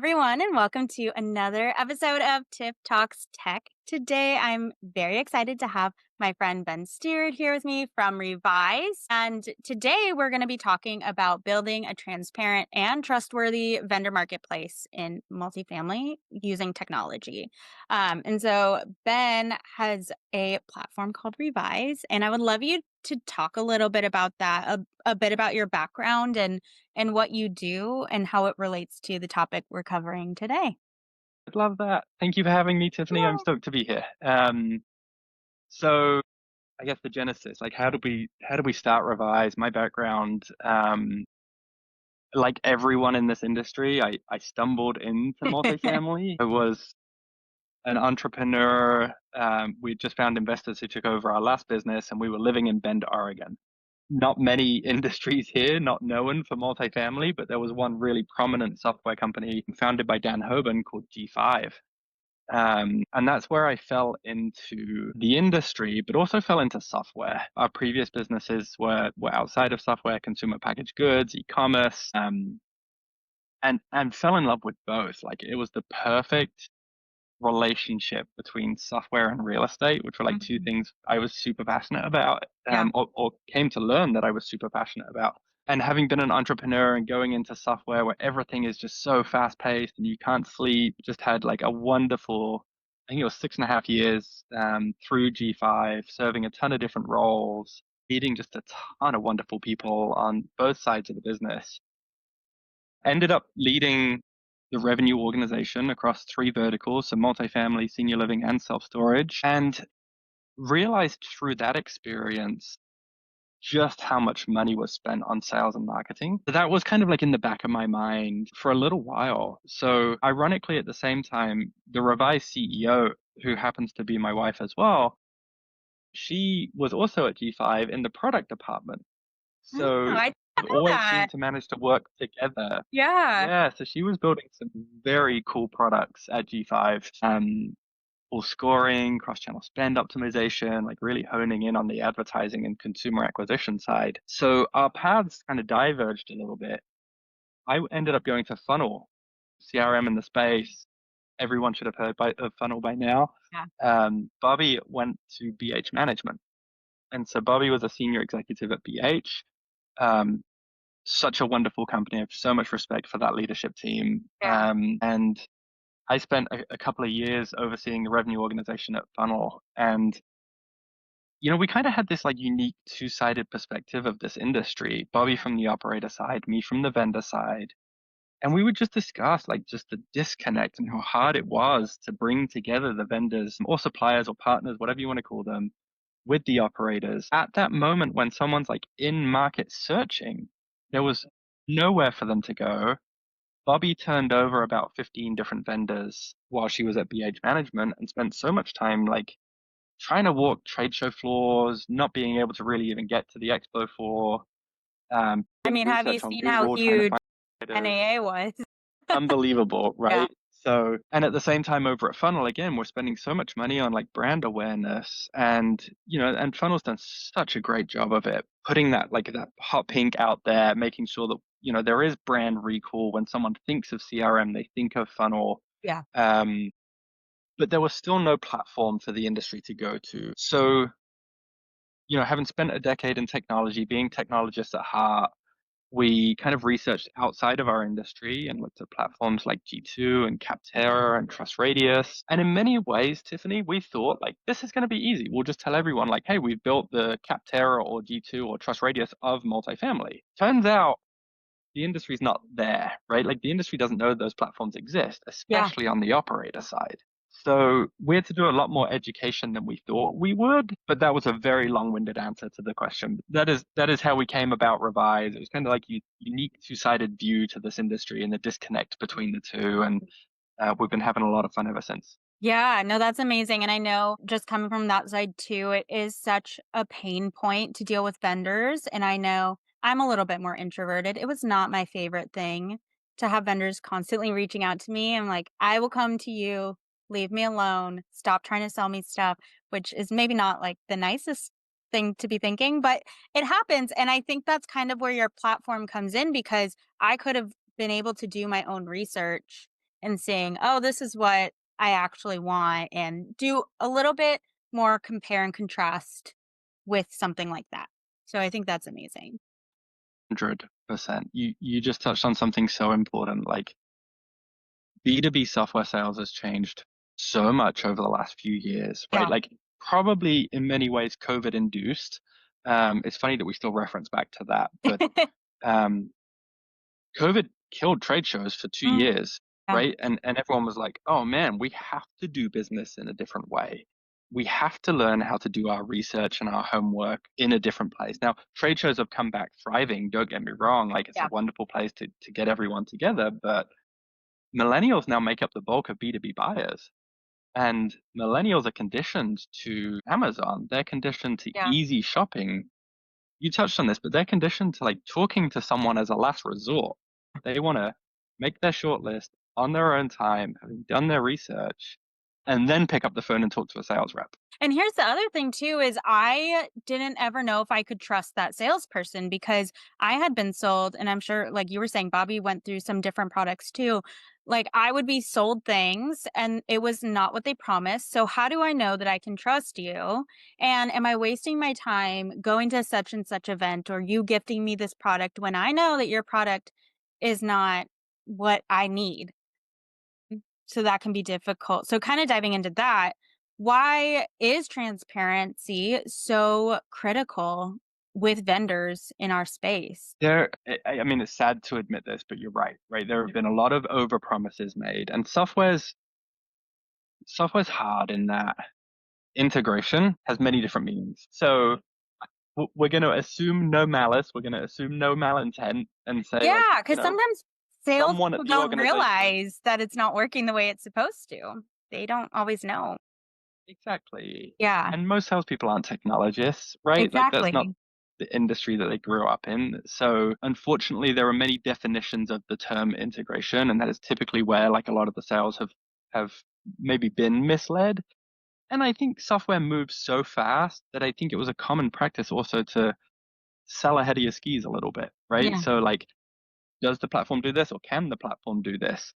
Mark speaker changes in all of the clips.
Speaker 1: everyone, and welcome to another episode of Tip Talks Tech. Today, I'm very excited to have my friend Ben Stewart here with me from Revise. And today, we're going to be talking about building a transparent and trustworthy vendor marketplace in multifamily using technology. And so, Ben has a platform called Revise, and I would love you to talk a little bit about that, a bit about your background and what you do and how it relates to the topic we're covering today.
Speaker 2: I'd love that. Thank you for having me, Tiffany. I'm
Speaker 1: Yeah.
Speaker 2: stoked to be here. So I guess the genesis, like how do we start Revise? My background, like everyone in this industry, I stumbled into multifamily. I was an entrepreneur. We just found investors who took over our last business, and we were living in Bend, Oregon. Not many industries here, not known for multifamily, but there was one really prominent software company founded by Dan Hoban called G5. And that's where I fell into the industry, but also fell into software. Our previous businesses were outside of software, consumer packaged goods, e-commerce, and fell in love with both. Like it was the perfect relationship between software and real estate, which were like two
Speaker 1: Mhm.
Speaker 2: things I was super passionate about,
Speaker 1: Yeah.
Speaker 2: or came to learn that I was super passionate about. And having been an entrepreneur and going into software where everything is just so fast paced and you can't sleep, just had like a wonderful, I think it was 6.5 years through G5, serving a ton of different roles, meeting just a ton of wonderful people on both sides of the business. Ended up leading the revenue organization across three verticals, so multifamily, senior living, and self-storage, and realized through that experience just how much money was spent on sales and marketing. That was kind of like in the back of my mind for a little while. So ironically, at the same time, the Revise CEO, who happens to be my wife as well, she was also at G5 in the product department.
Speaker 1: Oh,
Speaker 2: So
Speaker 1: I
Speaker 2: we
Speaker 1: didn't know
Speaker 2: always
Speaker 1: that.
Speaker 2: seemed to manage to work together.
Speaker 1: Yeah.
Speaker 2: Yeah, so she was building some very cool products at G5, for scoring, cross-channel spend optimization, like really honing in on the advertising and consumer acquisition side. So our paths kind of diverged a little bit. I ended up going to Funnel, CRM in the space. Everyone should have heard of Funnel by now.
Speaker 1: Yeah.
Speaker 2: Bobby went to BH Management. And so Bobby was a senior executive at BH. Um, Such a wonderful company. I have so much respect for that leadership team.
Speaker 1: Yeah.
Speaker 2: And I spent a couple of years overseeing the revenue organization at Funnel. And, we kind of had this like unique two-sided perspective of this industry, Bobby from the operator side, me from the vendor side. And we would just discuss like just the disconnect and how hard it was to bring together the vendors or suppliers or partners, whatever you want to call them, with the operators. At that moment when someone's like in market searching, there was nowhere for them to go. Bobby turned over about 15 different vendors while she was at BH Management and spent so much time like trying to walk trade show floors, not being able to really even get to the expo floor,
Speaker 1: I
Speaker 2: doing
Speaker 1: mean, have you
Speaker 2: research on
Speaker 1: seen how
Speaker 2: Google, trying to
Speaker 1: huge
Speaker 2: find vendors.
Speaker 1: NAA was?
Speaker 2: Unbelievable,
Speaker 1: Yeah.
Speaker 2: right? So, and at the same time over at Funnel, again, we're spending so much money on like brand awareness and Funnel's done such a great job of it, putting that hot pink out there, making sure that, there is brand recall when someone thinks of CRM, they think of Funnel.
Speaker 1: Yeah.
Speaker 2: Um, but there was still no platform for the industry to go to. So, having spent a decade in technology, being technologists at heart, we kind of researched outside of our industry and looked at platforms like G2 and Capterra and TrustRadius. And in many ways, Tiffany, we thought like this is going to be easy. We'll just tell everyone like, hey, we've built the Capterra or G2 or TrustRadius of multifamily. Turns out the industry's not there, right? Like the industry doesn't know those platforms exist,
Speaker 1: Yeah.
Speaker 2: especially on the operator side. So we had to do a lot more education than we thought we would, but that was a very long-winded answer to the question. That is how we came about Revise. It was kind of like a unique two-sided view to this industry and the disconnect between the two, and we've been having a lot of fun ever since.
Speaker 1: Yeah, no, that's amazing. And I know just coming from that side too, it is such a pain point to deal with vendors. And I know I'm a little bit more introverted. It was not my favorite thing to have vendors constantly reaching out to me. I'm like, I will come to you, leave me alone, stop trying to sell me stuff, which is maybe not like the nicest thing to be thinking, but it happens. And I think that's kind of where your platform comes in because I could have been able to do my own research and seeing, oh, this is what I actually want, and do a little bit more compare and contrast with something like that. So I think that's amazing.
Speaker 2: 100%. You just touched on something so important. Like B2B software sales has changed so much over the last few years, right?
Speaker 1: Yeah.
Speaker 2: Like probably in many ways COVID induced. It's funny that we still reference back to that, but um, COVID killed trade shows for two
Speaker 1: Mm,
Speaker 2: years,
Speaker 1: yeah.
Speaker 2: right? And everyone was like, oh man, we have to do business in a different way. We have to learn how to do our research and our homework in a different place. Now, trade shows have come back thriving, don't get me wrong, like it's a
Speaker 1: Yeah.
Speaker 2: wonderful place to get everyone together, but millennials now make up the bulk of B2B buyers. And millennials are conditioned to Amazon. They're conditioned to
Speaker 1: Yeah.
Speaker 2: easy shopping. You touched on this, but they're conditioned to like talking to someone as a last resort. They want to make their shortlist on their own time, having done their research, and then pick up the phone and talk to a sales rep.
Speaker 1: And here's the other thing too is I didn't ever know if I could trust that salesperson because I had been sold, and I'm sure like you were saying Bobby went through some different products too. Like I would be sold things and it was not what they promised. So how do I know that I can trust you? And am I wasting my time going to such and such event or you gifting me this product when I know that your product is not what I need? So that can be difficult. So kind of diving into that, why is transparency so critical with vendors in our space?
Speaker 2: I mean, it's sad to admit this, but you're right, right? There have been a lot of over promises made, and software's hard in that integration has many different meanings. So we're going to assume no malice. We're going to assume no malintent and say like,
Speaker 1: Yeah, because sometimes
Speaker 2: someone at
Speaker 1: salespeople
Speaker 2: the
Speaker 1: don't
Speaker 2: organization.
Speaker 1: realize that it's not working the way it's supposed to. They don't always know.
Speaker 2: Exactly.
Speaker 1: Yeah,
Speaker 2: And most salespeople aren't technologists, right? Like that's not
Speaker 1: exactly.
Speaker 2: the industry that they grew up in. So unfortunately, there are many definitions of the term integration, and that is typically where like a lot of the sales have maybe been misled. And I think software moves so fast that I think it was a common practice also to sell ahead of your skis a little bit, right?
Speaker 1: Yeah.
Speaker 2: So like, does the platform do this or can the platform do this?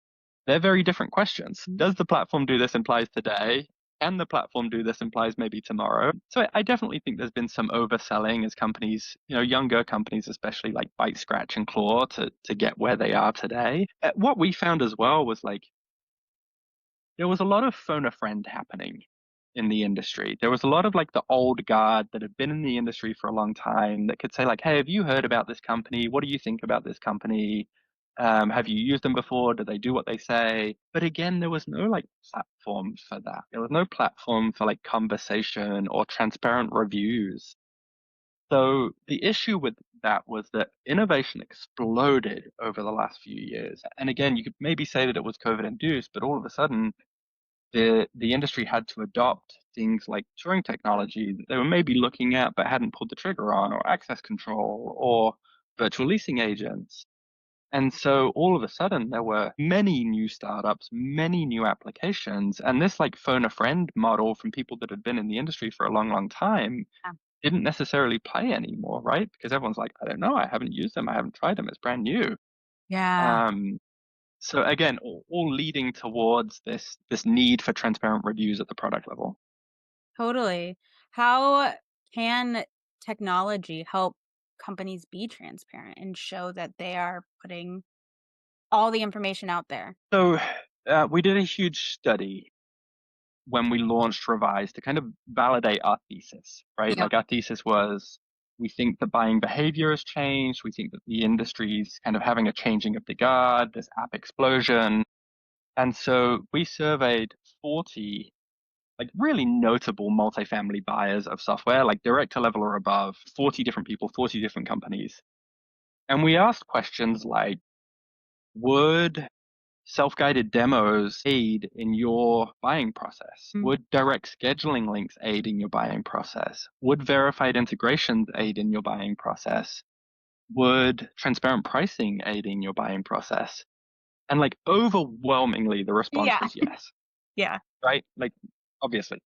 Speaker 2: They're very different questions. Does the platform do this implies today? Can the platform do this implies maybe tomorrow? So I definitely think there's been some overselling as companies, younger companies especially like bite, scratch, and claw to get where they are today. What we found as well was like there was a lot of phone a friend happening in the industry. There was a lot of like the old guard that had been in the industry for a long time that could say like, "Hey, have you heard about this company? What do you think about this company? Have you used them before? Do they do what they say?" But again, there was no like platform for that. There was no platform for like conversation or transparent reviews. So the issue with that was that innovation exploded over the last few years. And again, you could maybe say that it was COVID induced, but all of a sudden the industry had to adopt things like Turing technology that they were maybe looking at but hadn't pulled the trigger on, or access control, or virtual leasing agents. And so all of a sudden there were many new startups, many new applications, and this like phone a friend model from people that had been in the industry for a long, long time didn't necessarily play anymore, right? Because everyone's like, I don't know, I haven't used them, I haven't tried them, it's brand new.
Speaker 1: Yeah,
Speaker 2: Um, so again, all leading towards this need for transparent reviews at the product level.
Speaker 1: totally. How can technology help companies be transparent and show that they are putting all the information out there?
Speaker 2: So we did a huge study when we launched Revise to kind of validate our thesis, right?
Speaker 1: Yeah.
Speaker 2: Like our thesis was we think that buying behavior has changed. We think that the industry's kind of having a changing of the guard, this app explosion. And so we surveyed 40 like really notable multifamily buyers of software, like director level or above, 40 different people, 40 different companies. And we asked questions like, would self-guided demos aid in your buying process?
Speaker 1: Mm.
Speaker 2: Would direct scheduling links aid in your buying process? Would verified integrations aid in your buying process? Would transparent pricing aid in your buying process? And like overwhelmingly, the response
Speaker 1: Yeah.
Speaker 2: was yes,
Speaker 1: Yeah.
Speaker 2: right? Like obviously.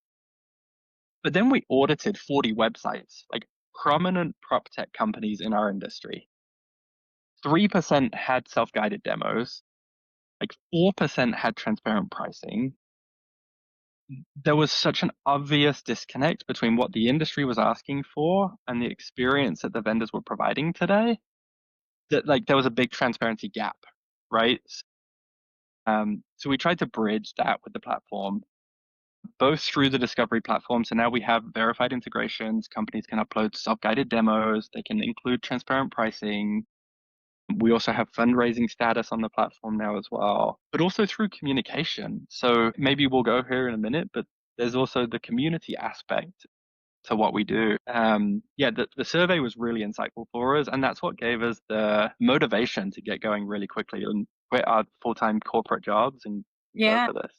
Speaker 2: But then we audited 40 websites, like prominent prop tech companies in our industry. 3% had self-guided demos, like 4% had transparent pricing. There was such an obvious disconnect between what the industry was asking for and the experience that the vendors were providing today, that like there was a big transparency gap, right? So we tried to bridge that with the platform, both through the discovery platform. So now we have verified integrations. Companies can upload self-guided demos. They can include transparent pricing. We also have fundraising status on the platform now as well, but also through communication. So maybe we'll go here in a minute, but there's also the community aspect to what we do. Yeah, the survey was really insightful for us, and that's what gave us the motivation to get going really quickly and quit our full-time corporate jobs and go
Speaker 1: Yeah.
Speaker 2: for this.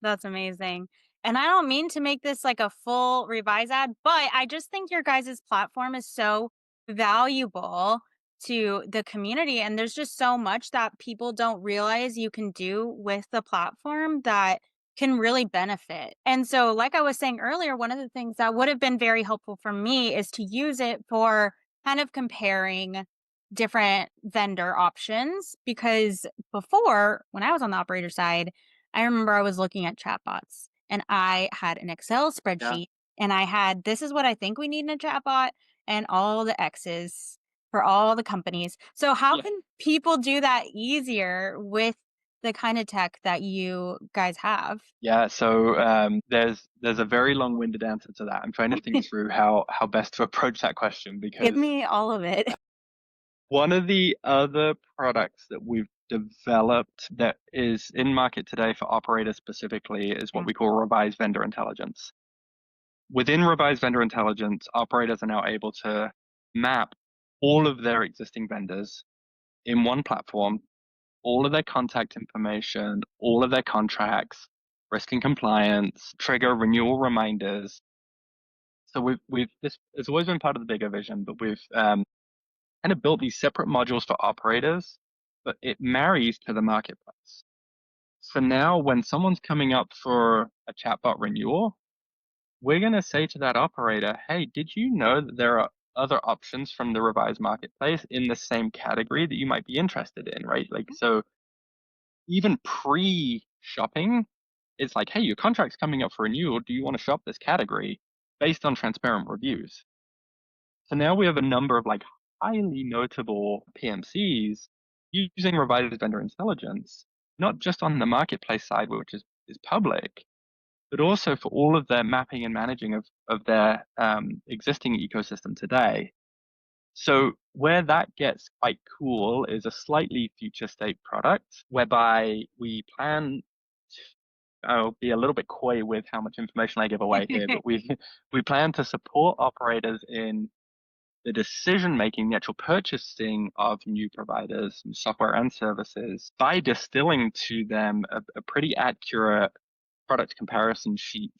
Speaker 1: That's amazing. And I don't mean to make this like a full revise ad, but I just think your guys' platform is so valuable to the community. And there's just so much that people don't realize you can do with the platform that can really benefit. And so, like I was saying earlier, one of the things that would have been very helpful for me is to use it for kind of comparing different vendor options. Because before, when I was on the operator side, I remember I was looking at chatbots and I had an Excel
Speaker 2: Yeah.
Speaker 1: spreadsheet and I had this is what I think we need in a chatbot and all the X's for all the companies. So how
Speaker 2: Yeah.
Speaker 1: can people do that easier with the kind of tech that you guys have?
Speaker 2: Yeah, so there's a very long-winded answer to that. I'm trying to think through how best to approach that question
Speaker 1: Give
Speaker 2: because
Speaker 1: me all of it.
Speaker 2: one of the other products that we've developed that is in market today for operators specifically is what
Speaker 1: Yeah.
Speaker 2: we call revised vendor intelligence. Within revised vendor intelligence, operators are now able to map all of their existing vendors in one platform, all of their contact information, all of their contracts, risk and compliance, trigger renewal reminders. So we've this it's always been part of the bigger vision, but we've kind of built these separate modules for operators, but it marries to the marketplace. So now when someone's coming up for a chatbot renewal, we're going to say to that operator, hey, did you know that there are other options from the revised marketplace in the same category that you might be interested in, right? Like, so even pre-shopping, it's like, hey, your contract's coming up for renewal. Do you want to shop this category based on transparent reviews? So now we have a number of like highly notable PMCs using revised vendor intelligence, not just on the marketplace side, which is public, but also for all of their mapping and managing of their existing ecosystem today. So where that gets quite cool is a slightly future state product whereby we plan. I'll be a little bit coy with how much information I give away here, but we plan to support operators in the decision making, the actual purchasing of new providers, software and services, by distilling to them a pretty accurate product comparison sheet,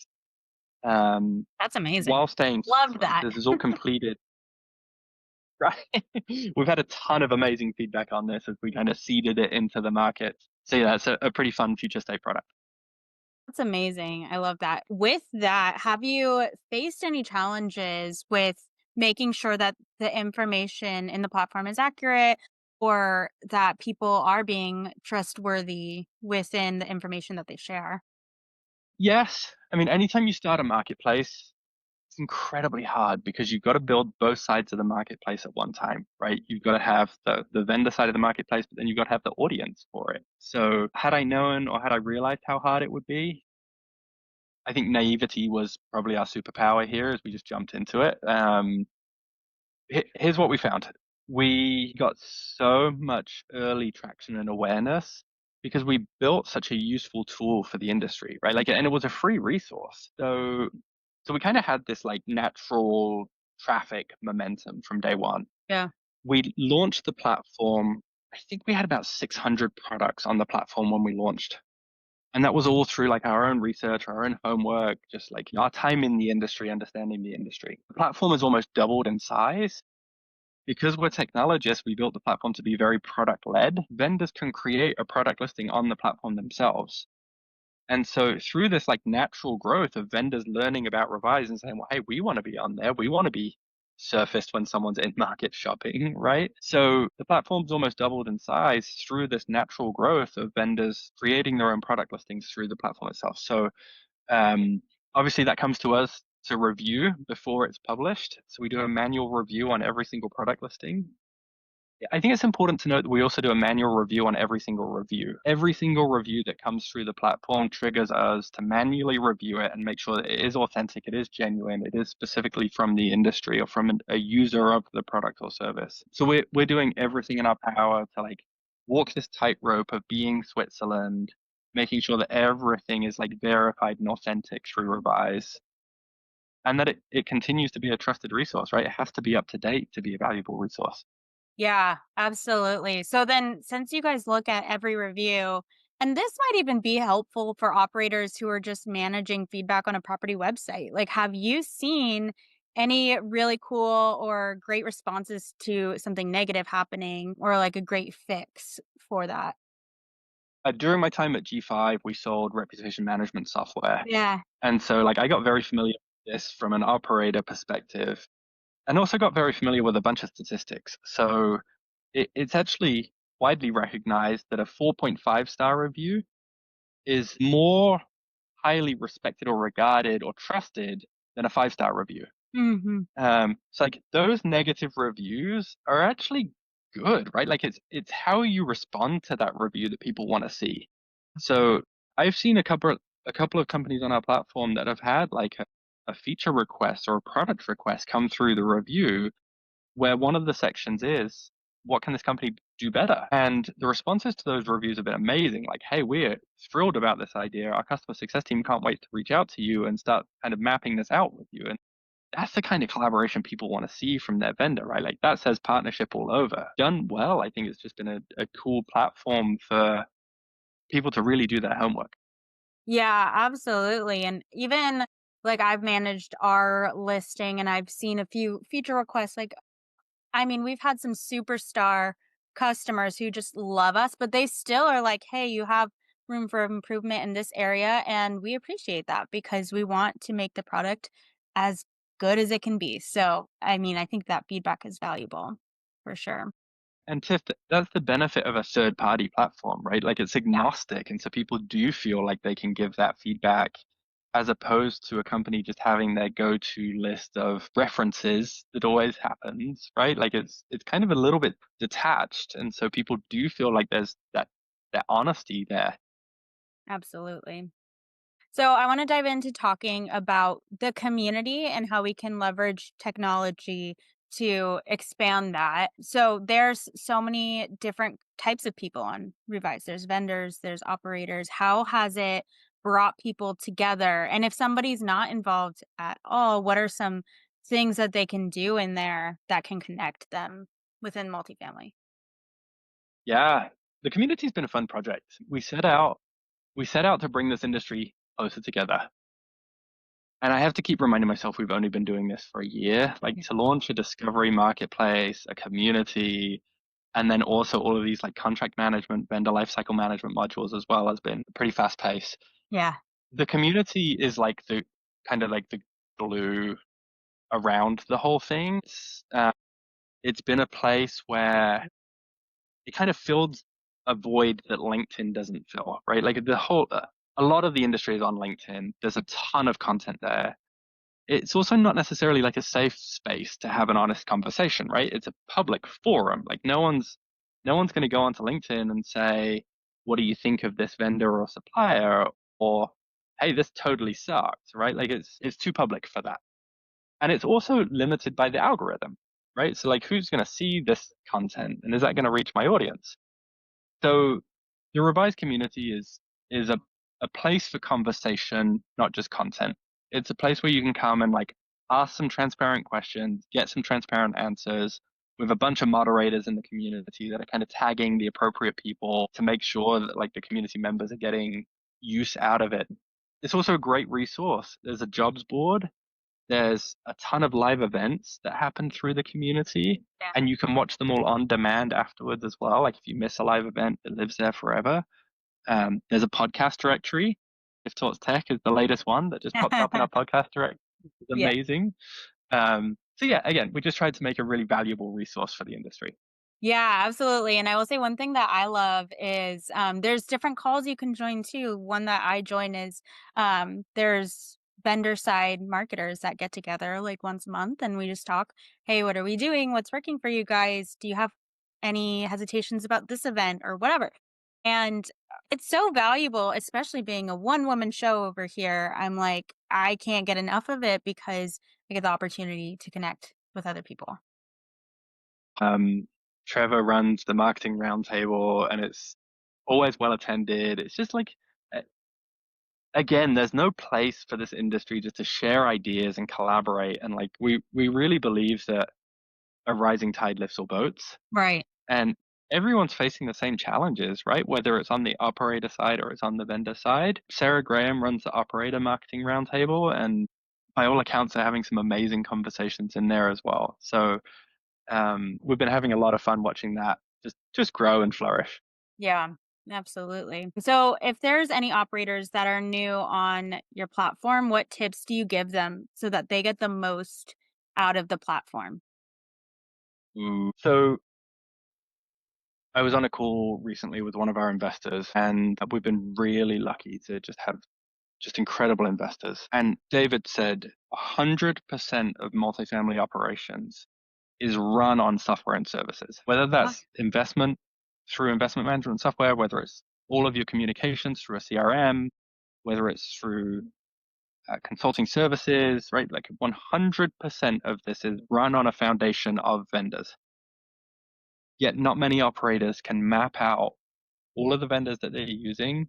Speaker 1: That's amazing.
Speaker 2: while staying
Speaker 1: Loved
Speaker 2: once
Speaker 1: that.
Speaker 2: this is all completed. Right. We've had a ton of amazing feedback on this as we kind of seeded it into the market. So yeah, it's a pretty fun future state product.
Speaker 1: That's amazing. I love that. With that, have you faced any challenges with making sure that the information in the platform is accurate or that people are being trustworthy within the information that they share?
Speaker 2: Yes. I mean, anytime you start a marketplace, it's incredibly hard because you've got to build both sides of the marketplace at one time, right? You've got to have the vendor side of the marketplace, but then you've got to have the audience for it. So had I known or had I realized how hard it would be, I think naivety was probably our superpower here as we just jumped into it. Here's what we found. We got so much early traction and awareness because we built such a useful tool for the industry, right? Like, and it was a free resource. So we kind of had this like natural traffic momentum from day one.
Speaker 1: Yeah.
Speaker 2: We launched the platform. I think we had about 600 products on the platform when we launched. And that was all through like our own research, our own homework, just like our time in the industry, understanding the industry. The platform has almost doubled in size because we're technologists, we built the platform to be very product led. Vendors can create a product listing on the platform themselves. And so through this like natural growth of vendors learning about Revise and saying, well, hey, we want to be on there. We want to be surfaced when someone's in market shopping, right? So the platform's almost doubled in size through this natural growth of vendors creating their own product listings through the platform itself. So um, obviously that comes to us to review before it's published. So we do a manual review on every single product listing. I think it's important to note that we also do a manual review on every single review. Every single review that comes through the platform triggers us to manually review it and make sure that it is authentic, it is genuine, it is specifically from the industry or from a user of the product or service. So we're doing everything in our power to like walk this tightrope of being Switzerland, making sure that everything is like verified and authentic through Revise, and that it continues to be a trusted resource, right? It has to be up to date to be a valuable resource.
Speaker 1: Yeah, absolutely. So then, since you guys look at every review, and this might even be helpful for operators who are just managing feedback on a property website, like, have you seen any really cool or great responses to something negative happening or like a great fix for that?
Speaker 2: During my time at G5, we sold reputation management software.
Speaker 1: Yeah.
Speaker 2: And so like I got very familiar with this from an operator perspective and also got very familiar with a bunch of statistics. So it's actually widely recognized that a 4.5-star review is more highly respected or regarded or trusted than a 5-star review.
Speaker 1: Hmm.
Speaker 2: So like those negative reviews are actually good, right? Like it's how you respond to that review that people want to see. So I've seen a couple of companies on our platform that have had like a feature request or a product request come through the review where one of the sections is what can this company do better? And the responses to those reviews have been amazing. Like, hey, we're thrilled about this idea. Our customer success team can't wait to reach out to you and start kind of mapping this out with you. And that's the kind of collaboration people want to see from their vendor, right? Like that says partnership all over. Done well, I think it's just been a cool platform for people to really do their homework.
Speaker 1: Yeah, absolutely. And even like I've managed our listing and I've seen a few feature requests. Like, I mean, we've had some superstar customers who just love us, but they still are like, hey, you have room for improvement in this area. And we appreciate that because we want to make the product as good as it can be. So, I mean, I think that feedback is valuable for sure.
Speaker 2: And Tiff, that's the benefit of a third party platform, right? Like it's
Speaker 1: Yeah.
Speaker 2: agnostic. And so people do feel like they can give that feedback as opposed to a company just having their go-to list of references that always happens, right? Like it's kind of a little bit detached. And so people do feel like there's that honesty there.
Speaker 1: Absolutely. So, I want to dive into talking about the community and how we can leverage technology to expand that. So, there's so many different types of people on Revise. There's vendors, there's operators. How has it brought people together? And if somebody's not involved at all, what are some things that they can do in there that can connect them within multifamily?
Speaker 2: Yeah. The community's been a fun project. We set out to bring this industry closer together. And I have to keep reminding myself we've only been doing this for a year. Like
Speaker 1: Yeah.
Speaker 2: to launch a discovery marketplace, a community, and then also all of these like contract management, vendor lifecycle management modules as well has been pretty fast paced.
Speaker 1: Yeah.
Speaker 2: The community is like the kind of like the glue around the whole thing. It's been a place where it kind of filled a void that LinkedIn doesn't fill, right? Like a lot of the industry is on LinkedIn. There's a ton of content there. It's also not necessarily like a safe space to have an honest conversation, right? It's a public forum. Like no one's going to go onto LinkedIn and say, "What do you think of this vendor or supplier?" or "Hey, this totally sucks," right? Like it's too public for that. And it's also limited by the algorithm, right? So like who's going to see this content and is that going to reach my audience? So the revised community is a place for conversation, not just content. It's a place where you can come and like ask some transparent questions, get some transparent answers with a bunch of moderators in the community that are kind of tagging the appropriate people to make sure that like the community members are getting use out of it. It's also a great resource. There's a jobs board. There's a ton of live events that happen through the community,
Speaker 1: Yeah.
Speaker 2: and you can watch them all on demand afterwards as well. Like if you miss a live event, it lives there forever. There's a podcast directory. If Talks Tech is the latest one that just popped up in our podcast directory. It's
Speaker 1: Yeah.
Speaker 2: amazing. Um, So yeah, again, we just tried to make a really valuable resource for the industry.
Speaker 1: Yeah, absolutely. And I will say one thing that I love is there's different calls you can join too. One that I join is there's vendor side marketers that get together like once a month and we just talk. Hey, what are we doing? What's working for you guys? Do you have any hesitations about this event or whatever? And it's so valuable, especially being a one woman show over here. I'm like, I can't get enough of it because I get the opportunity to connect with other people.
Speaker 2: Um, Trevor runs the marketing roundtable, and it's always well attended. It's just like, uh, again, there's no place for this industry just to share ideas and collaborate. And like, we really believe that a rising tide lifts all boats,
Speaker 1: Right.
Speaker 2: and everyone's facing the same challenges, right? Whether it's on the operator side or it's on the vendor side. Sarah Graham runs the operator marketing roundtable, and by all accounts, they're having some amazing conversations in there as well. So we've been having a lot of fun watching that just grow and flourish.
Speaker 1: Yeah, absolutely. So, if there's any operators that are new on your platform, what tips do you give them so that they get the most out of the platform?
Speaker 2: So I was on a call recently with one of our investors, and we've been really lucky to just have just incredible investors. And David said 100% of multifamily operations is run on software and services, whether
Speaker 1: Uh,
Speaker 2: that's investment through investment management software, whether it's all of your communications through a CRM, whether it's through consulting services, right? Like 100% of this is run on a foundation of vendors. Yet not many operators can map out all of the vendors that they're using.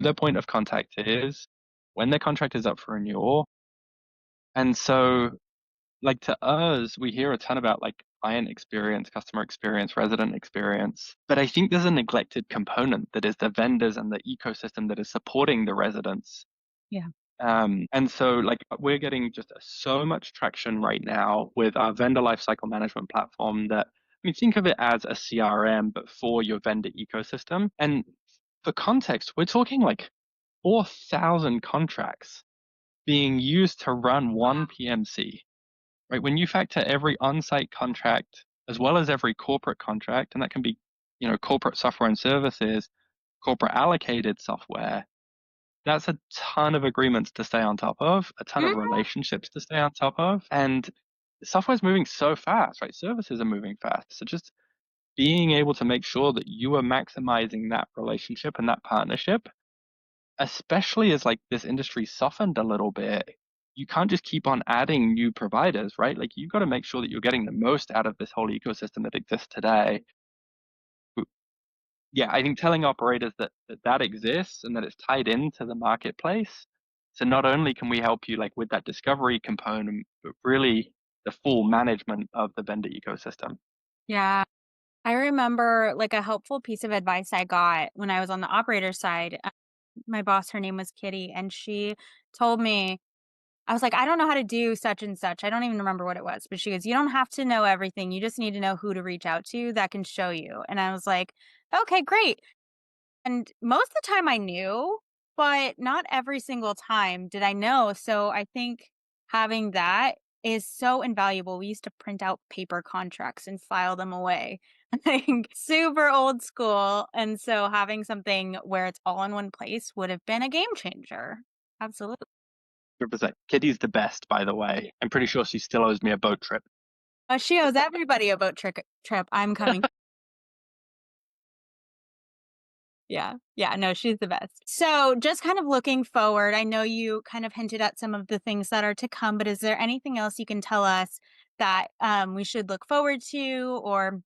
Speaker 2: Their point of contact is when their contract is up for renewal. And so, like to us, we hear a ton about like client experience, customer experience, resident experience. But I think there's a neglected component that is the vendors and the ecosystem that is supporting the residents.
Speaker 1: yeah.
Speaker 2: And so like we're getting just so much traction right now with our vendor lifecycle management platform that, I mean, think of it as a CRM, but for your vendor ecosystem. And for context, we're talking like 4,000 contracts being used to run one PMC, right? When you factor every on-site contract as well as every corporate contract, and that can be, corporate software and services, corporate allocated software, that's a ton of agreements to stay on top of, a ton of
Speaker 1: Mhm.
Speaker 2: relationships to stay on top of. And software's moving so fast, right? Services are moving fast. So just being able to make sure that you are maximizing that relationship and that partnership, especially as like this industry softened a little bit, you can't just keep on adding new providers, right? Like you've got to make sure that you're getting the most out of this whole ecosystem that exists today. Yeah, I think telling operators that exists and that it's tied into the marketplace. So not only can we help you like with that discovery component, but really the full management of the vendor ecosystem.
Speaker 1: Yeah. I remember like a helpful piece of advice I got when I was on the operator side. My boss, her name was Kitty, and she told me, I was like, I don't know how to do such and such. I don't even remember what it was, but she goes, you don't have to know everything. You just need to know who to reach out to that can show you. And I was like, okay, great. And most of the time I knew, but not every single time did I know. So I think having that is so invaluable. We used to print out paper contracts and file them away. Like super old school. And so having something where it's all in one place would have been a game changer. Absolutely.
Speaker 2: 100%. Kitty's the best, by the way. I'm pretty sure she still owes me a boat trip.
Speaker 1: She owes everybody a boat trip. I'm coming. Yeah. Yeah. No, she's the best. So, just kind of looking forward, I know you kind of hinted at some of the things that are to come, but is there anything else you can tell us that we should look forward to or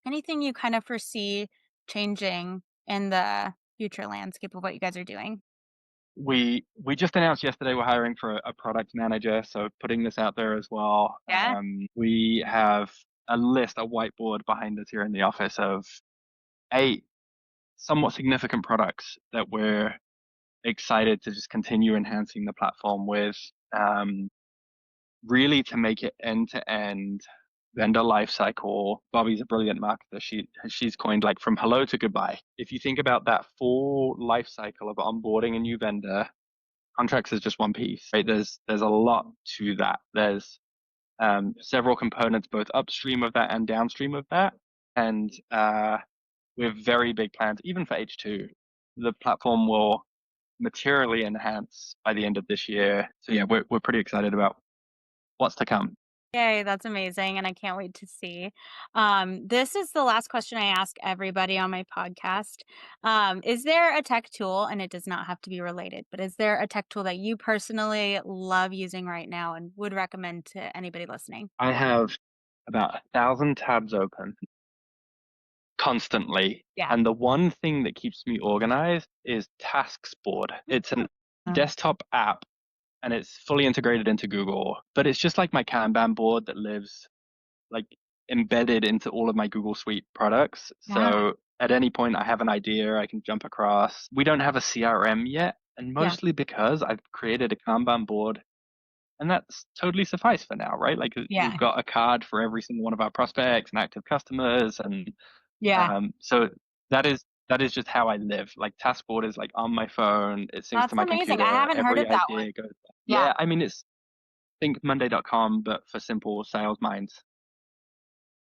Speaker 1: anything you kind of foresee changing in the future landscape of what you guys are doing?
Speaker 2: We just announced yesterday we're hiring for a product manager, so putting this out there as well.
Speaker 1: Yeah.
Speaker 2: We have a list, a whiteboard behind us here in the office of 8 somewhat significant products that we're excited to just continue enhancing the platform with, really to make it end to end vendor lifecycle. Bobby's a brilliant marketer. She's coined like from hello to goodbye. If you think about that full life cycle of onboarding a new vendor, contracts is just one piece, right? There's a lot to that. There's several components both upstream of that and downstream of that. And we have very big plans, even for H2. The platform will materially enhance by the end of this year. So yeah, we're pretty excited about what's to come.
Speaker 1: Yay, that's amazing, and I can't wait to see. This is the last question I ask everybody on my podcast. Is there a tech tool, and it does not have to be related, but is there a tech tool that you personally love using right now and would recommend to anybody listening?
Speaker 2: I have about 1,000 tabs open constantly.
Speaker 1: Yeah.
Speaker 2: And the one thing that keeps me organized is Tasks Board. It's a
Speaker 1: Mm.
Speaker 2: desktop app and it's fully integrated into Google, but it's just like my Kanban board that lives like embedded into all of my Google Suite products.
Speaker 1: Yeah.
Speaker 2: So at any point I have an idea, I can jump across. We don't have a CRM yet, and
Speaker 1: Yeah.
Speaker 2: mostly because I've created a Kanban board and that's totally suffice for now, right? Like we've
Speaker 1: Yeah.
Speaker 2: got a card for every single one of our prospects and active customers, and
Speaker 1: Yeah.
Speaker 2: so that is just how I live. Like Taskboard is like on my phone. It syncs to
Speaker 1: That's
Speaker 2: my
Speaker 1: amazing. I
Speaker 2: computer.
Speaker 1: haven't heard
Speaker 2: Every
Speaker 1: of that one.
Speaker 2: idea goes there.
Speaker 1: Yeah.
Speaker 2: Yeah, I mean it's think Monday.com, but for simple sales minds.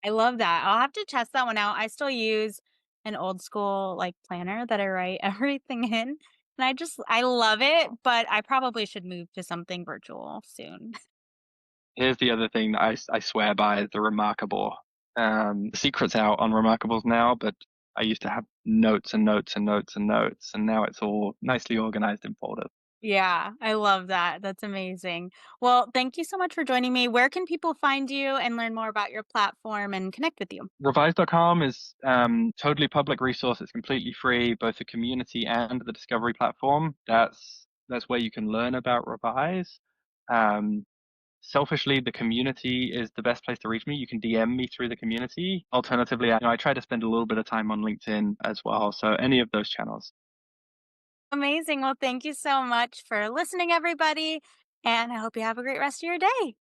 Speaker 1: I love that. I'll have to test that one out. I still use an old school like planner that I write everything in. And I love it, but I probably should move to something virtual soon.
Speaker 2: Here's the other thing that I swear by: the Remarkable. The secret's out on Remarkables now, but I used to have notes and notes and notes and notes, and now it's all nicely organized in folders.
Speaker 1: Yeah, I love that. That's amazing. Well, thank you so much for joining me. Where can people find you and learn more about your platform and connect with you?
Speaker 2: Revise.com is totally public resource. It's completely free, both the community and the discovery platform. That's where you can learn about Revise. Um, Selfishly, the community is the best place to reach me. You can DM me through the community. Alternatively, I try to spend a little bit of time on LinkedIn as well. So any of those channels.
Speaker 1: Amazing. Well, thank you so much for listening, everybody. And I hope you have a great rest of your day.